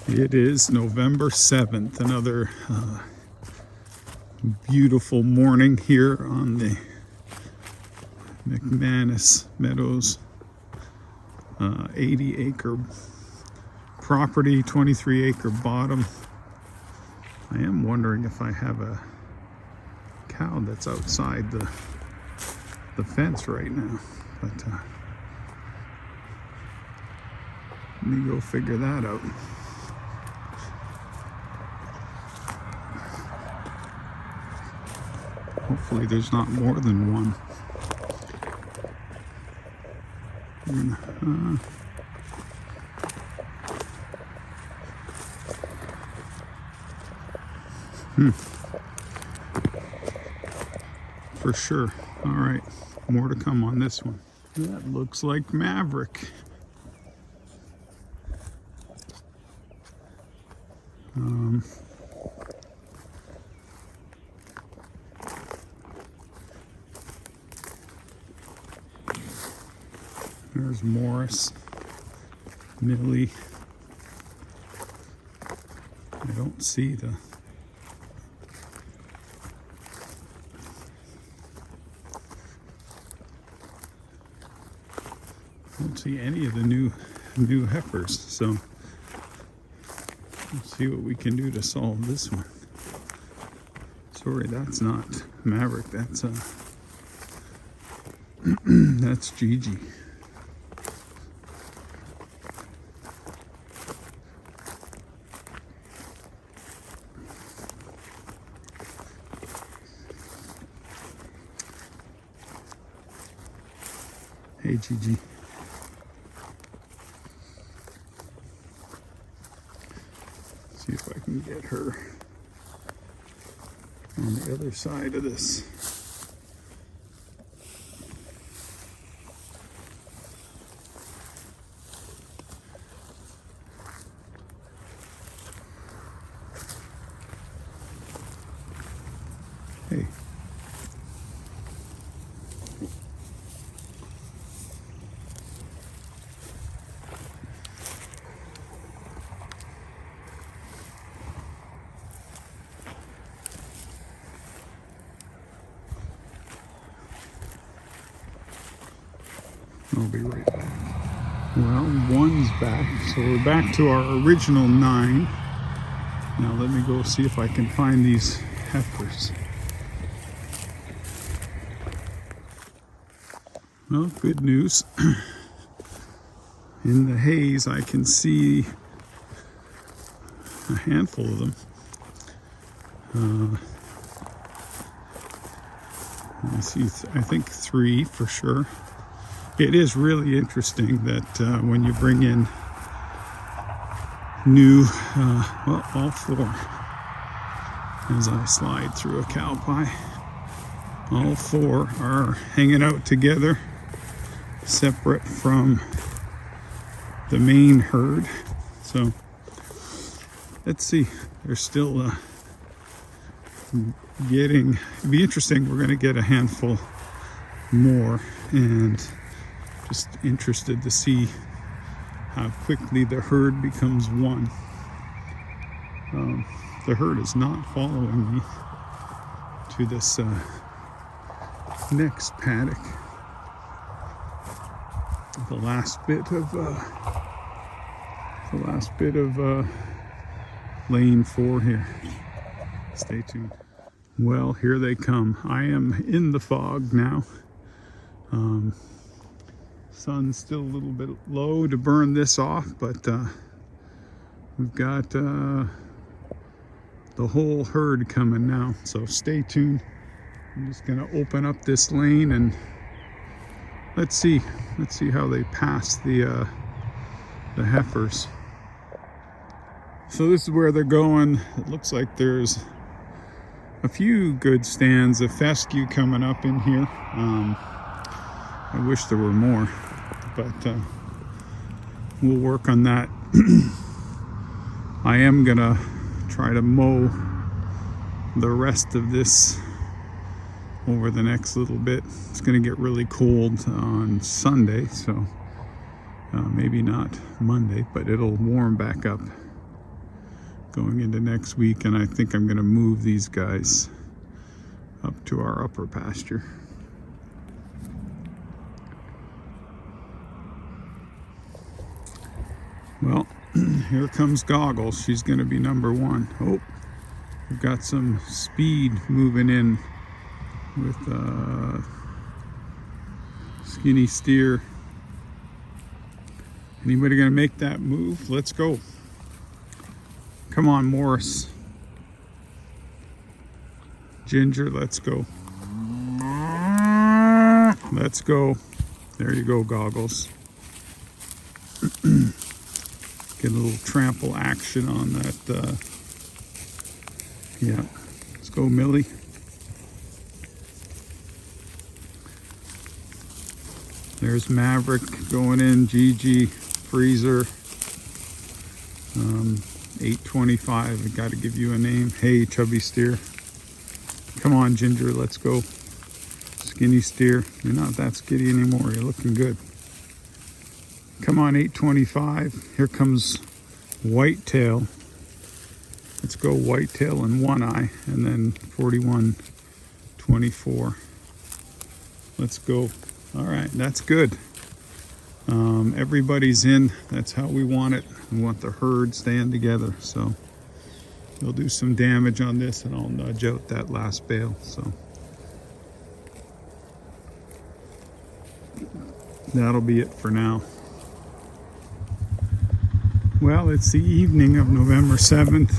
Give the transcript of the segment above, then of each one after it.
It is November 7th, another beautiful morning here on the McManus Meadows 80-acre property, 23-acre bottom. I am wondering if I have a cow that's outside the fence right now, but let me go figure that out. Hopefully there's not more than one. For sure. All right, more to come on this one. That looks like Maverick. There's Morris, Millie. I don't see the any of the new heifers, so let's see what we can do to solve this one. Sorry, that's not Maverick, that's that's Gigi. Hey Gigi. See if I can get her on the other side of this. Hey. I'll be right back. Well, one's back, so we're back to our original 9. Now let me go see if I can find these heifers. Well, good news. In the haze, I can see a handful of them. I see, I think 3 for sure. It is really interesting that when you bring in new, well, all 4, as I slide through a cow pie, all 4 are hanging out together, separate from the main herd. So let's see, they're still getting, it'll be interesting. We're going to get a handful more, and just interested to see how quickly the herd becomes one. The herd is not following me to this next paddock. The last bit of lane 4 here. Stay tuned. Well, here they come. I am in the fog now. Sun's still a little bit low to burn this off, but we've got the whole herd coming now, so stay tuned. I'm just gonna open up this lane and let's see how they pass the heifers. So this is where they're going. It looks like there's a few good stands of fescue coming up in here. I wish there were more, but we'll work on that. I am gonna try to mow the rest of this over the next little bit. It's gonna get really cold on Sunday, so maybe not Monday, but it'll warm back up going into next week, and I think I'm going to move these guys up to our upper pasture. Well, here comes Goggles. She's going to be number one. Oh, we've got some speed moving in with Skinny Steer. Anybody going to make that move? Let's go. Come on, Morris. Ginger, let's go. Let's go. There you go, Goggles. Get a little trample action on that. Yeah, let's go, Millie. There's Maverick going in, Gigi, Freezer. 825, I got to give you a name. Hey, Chubby Steer. Come on, Ginger, let's go. Skinny Steer. You're not that skinny anymore. You're looking good. Come on, 825. Here comes Whitetail. Let's go Whitetail and One Eye. And then 4124. Let's go. All right, that's good. Everybody's in. That's how we want it. We want the herd staying together. So we'll do some damage on this, and I'll nudge out that last bale. So that'll be it for now. Well, it's the evening of November 7th.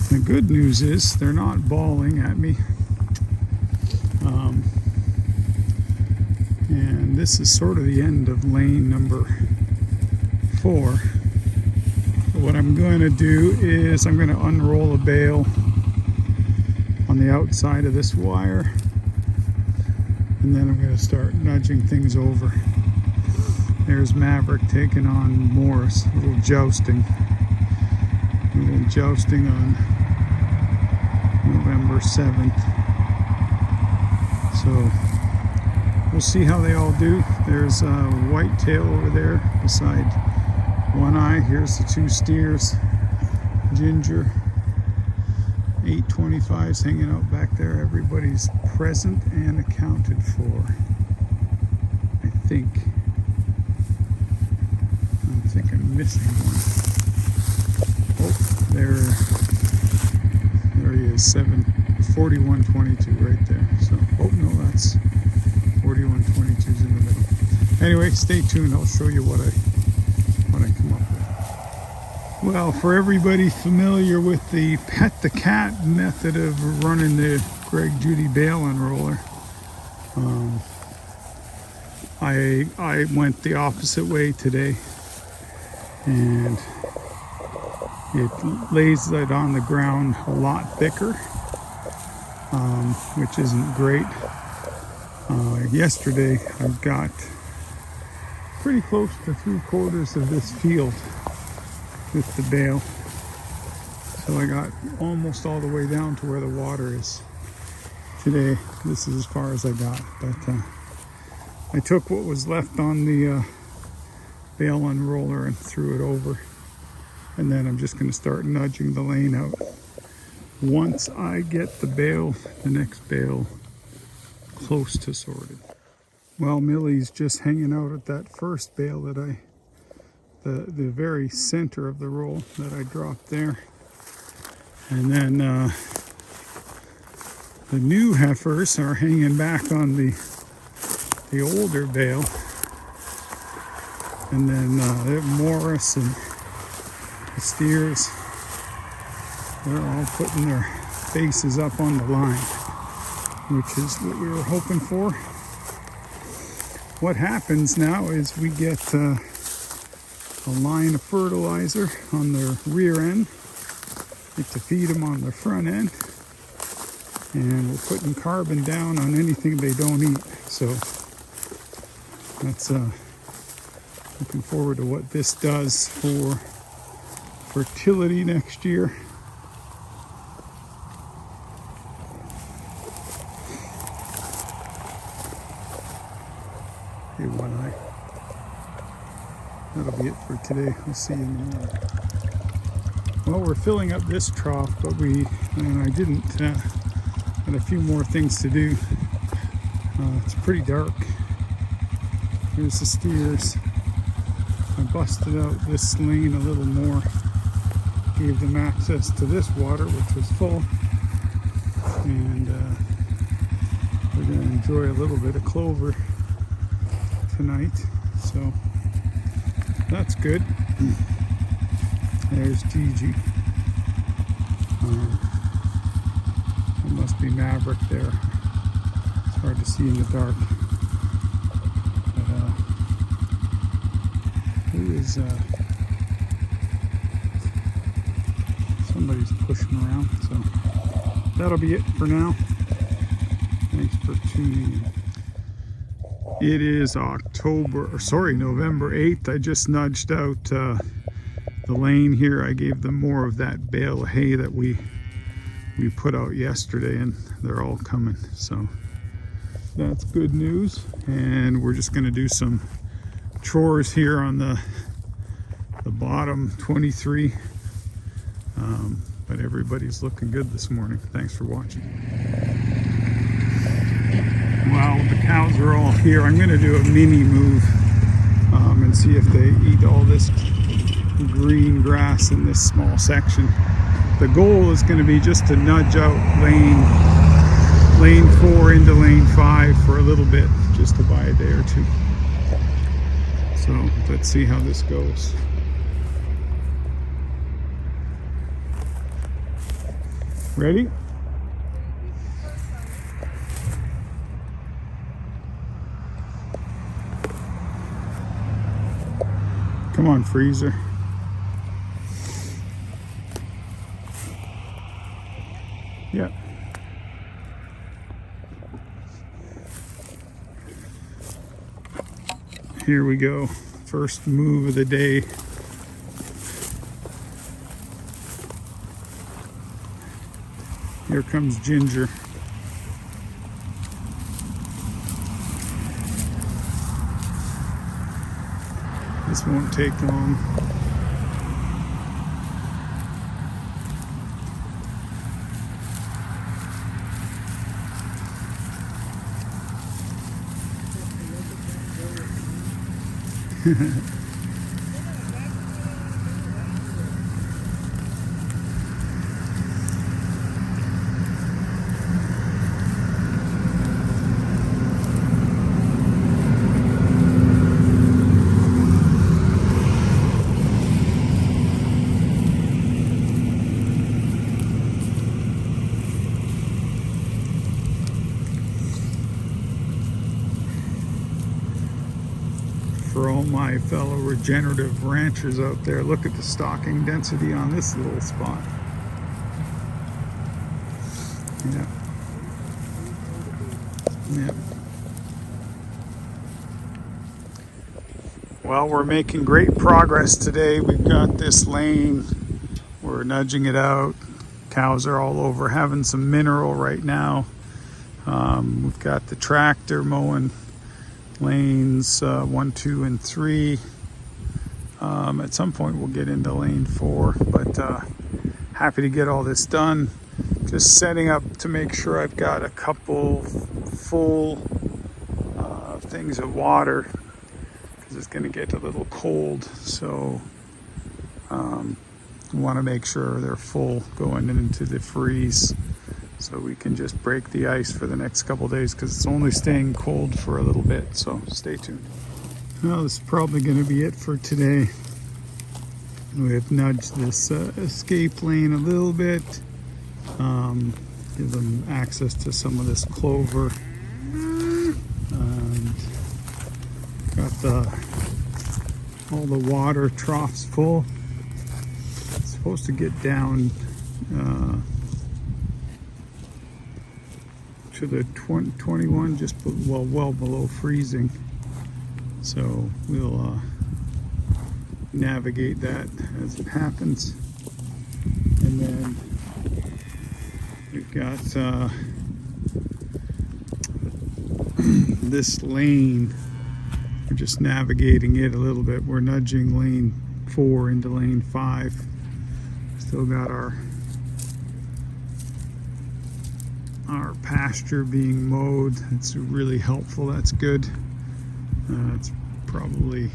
The good news is they're not bawling at me. And this is sort of the end of lane number 4. What I'm going to do is I'm going to unroll a bale on the outside of this wire, and then I'm going to start nudging things over. There's Maverick taking on Morris, a little jousting. A little jousting on November 7th. So we'll see how they all do. There's a Whitetail over there beside One Eye. Here's the 2 steers. Ginger. 825's hanging out back there. Everybody's present and accounted for, I think. I think I'm missing one. Oh, there he is. 4122 right there. So, oh no, that's 4122's in the middle. Anyway, stay tuned. I'll show you what I come up with. Well, for everybody familiar with the pet the cat method of running the Greg Judy bale unroller, I went the opposite way today, and it lays it on the ground a lot thicker, which isn't great. Yesterday I got pretty close to 3/4 of this field with the bale, so I got almost all the way down to where the water is. Today this is as far as I got, but I took what was left on the bale unroller and threw it over, and then I'm just going to start nudging the lane out once I get the next bale close to sorted. Well, Millie's just hanging out at that first bale that the very center of the roll that I dropped there. And then the new heifers are hanging back on the older bale. And then Morris and the steers, they're all putting their faces up on the line, which is what we were hoping for. What happens now is we get a line of fertilizer on their rear end, get to feed them on their front end, and we're putting carbon down on anything they don't eat. So that's looking forward to what this does for fertility next year. Okay, One Eye. That'll be it for today. I'll see you in the morning. Well, we're filling up this trough, but I didn't, had a few more things to do. It's pretty dark. Here's the steers. I busted out this lane a little more, gave them access to this water, which was full, and we're going to enjoy a little bit of clover tonight, so that's good. There's Gigi. It must be Maverick there. It's hard to see in the dark. But who is somebody's pushing around, so that'll be it for now. Thanks for tuning in. It is November 8th. I just nudged out the lane here. I gave them more of that bale of hay that we put out yesterday, and they're all coming, so that's good news. And we're just going to do some chores here on the bottom 23, but everybody's looking good this morning. Thanks for watching. Well, the cows are all here. I'm going to do a mini move and see if they eat all this green grass in this small section. The goal is going to be just to nudge out lane 4 into lane 5 for a little bit, just to buy a day or two. So let's see how this goes. Ready? Come on, Freezer. Yep. Here we go. First move of the day. Here comes Ginger. This won't take long. For all my fellow regenerative ranchers out there, look at the stocking density on this little spot. Yeah. Yeah. Well, we're making great progress today. We've got this lane. We're nudging it out. Cows are all over, having some mineral right now. We've got the tractor mowing lanes 1, 2, and 3. At some point we'll get into lane 4, but happy to get all this done. Just setting up to make sure I've got a couple full things of water, because it's going to get a little cold, so want to make sure they're full going into the freeze, so we can just break the ice for the next couple days, because it's only staying cold for a little bit, so stay tuned. Well, this is probably going to be it for today. We have nudged this escape lane a little bit, give them access to some of this clover, and got all the water troughs full. It's supposed to get down to the 21, just well below freezing, so we'll navigate that as it happens. And then we've got this lane, we're just navigating it a little bit. We're nudging lane 4 into lane 5. Still got our pasture being mowed. It's really helpful. That's good. It's probably,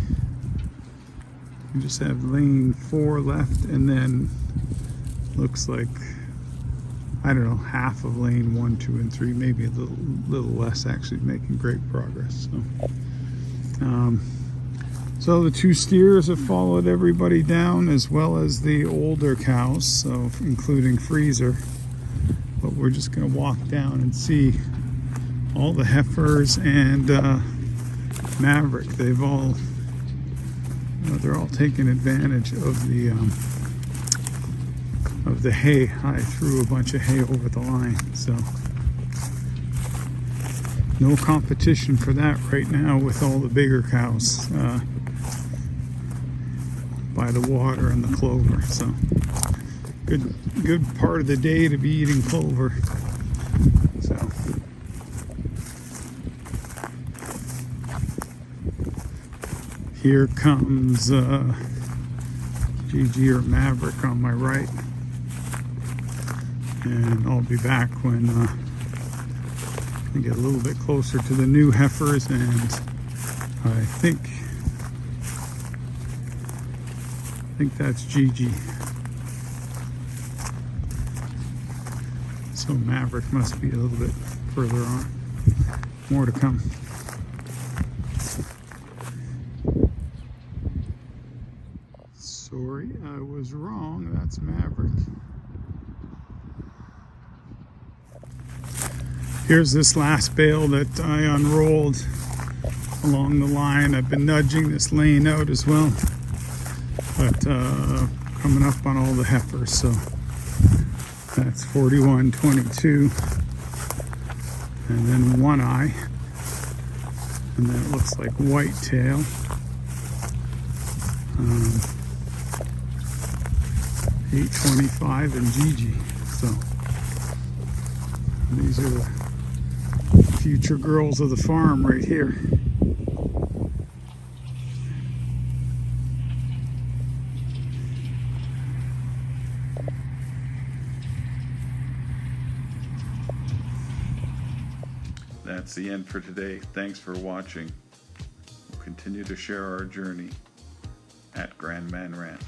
we just have lane 4 left, and then looks like, I don't know, half of lane 1, 2, and 3, maybe a little less, actually making great progress. So the 2 steers have followed everybody down, as well as the older cows, so including Freezer. But we're just going to walk down and see all the heifers and Maverick. They've all, they're all taking advantage of the hay. I threw a bunch of hay over the line, so no competition for that right now with all the bigger cows by the water and the clover. So good part of the day to be eating clover. So here comes Gigi or Maverick on my right, and I'll be back when I get a little bit closer to the new heifers, and I think that's Gigi. So Maverick must be a little bit further on. More to come. Sorry, I was wrong. That's Maverick. Here's this last bale that I unrolled along the line. I've been nudging this lane out as well, but coming up on all the heifers. So that's 4122, and then One Eye, and then it looks like Whitetail. 825 and Gigi. So these are the future girls of the farm right here. That's the end for today. Thanks for watching. We'll continue to share our journey at GranMan Ranch.